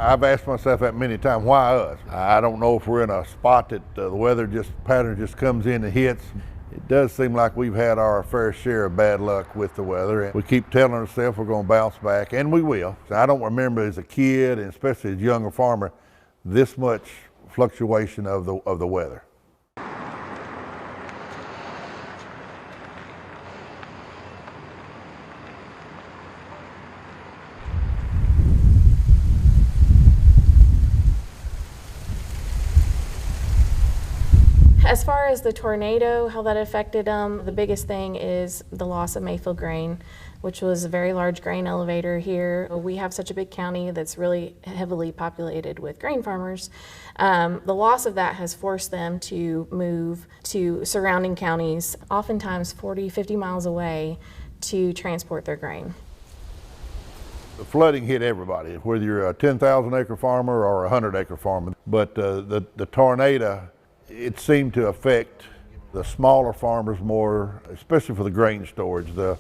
I've asked myself that many times, why us? I don't know if we're in a spot that the weather pattern just comes in and hits. It does seem like we've had our fair share of bad luck with the weather. And we keep telling ourselves we're going to bounce back, and we will. I don't remember as a kid, and especially as a younger farmer, this much fluctuation of the weather. As far as the tornado, how that affected them, the biggest thing is the loss of Mayfield Grain, which was a very large grain elevator here. We have such a big county that's really heavily populated with grain farmers. The loss of that has forced them to move to surrounding counties, oftentimes 40, 50 miles away, to transport their grain. The flooding hit everybody, whether you're a 10,000 acre farmer or a 100-acre farmer. But the tornado, it seemed to affect the smaller farmers more, especially for the grain storage. A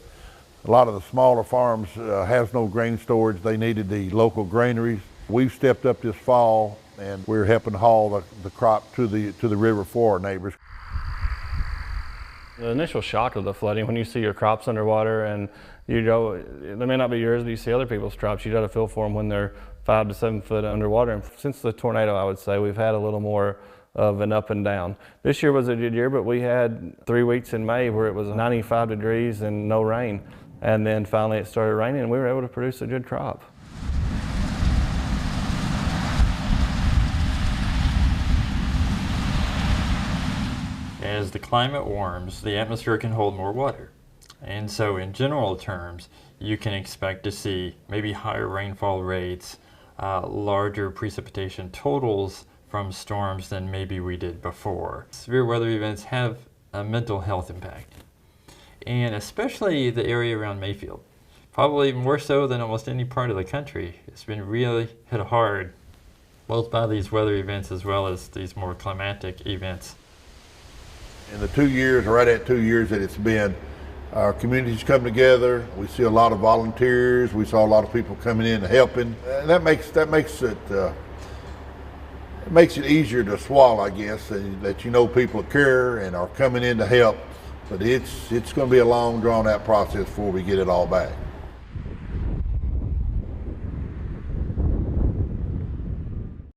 lot of the smaller farms has no grain storage. They needed the local granaries. We've stepped up this fall, and we're helping haul the crop to the river for our neighbors. The initial shock of the flooding, when you see your crops underwater, and you know, they may not be yours, but you see other people's crops, you got to feel for them when they're 5 to 7 foot underwater. And since the tornado, I would say, we've had a little more of an up and down. This year was a good year, but we had 3 weeks in May where it was 95 degrees and no rain. And then finally it started raining and we were able to produce a good crop. As the climate warms, the atmosphere can hold more water. And so in general terms, you can expect to see maybe higher rainfall rates, larger precipitation totals from storms than maybe we did before. Severe weather events have a mental health impact, and especially the area around Mayfield. Probably more so than almost any part of the country. It's been really hit hard, both by these weather events as well as these more climatic events. In the 2 years, right at 2 years that it's been, our communities come together. We see a lot of volunteers. We saw a lot of people coming in and helping. And that makes it easier to swallow, I guess, that you know people care and are coming in to help. But it's going to be a long, drawn-out process before we get it all back.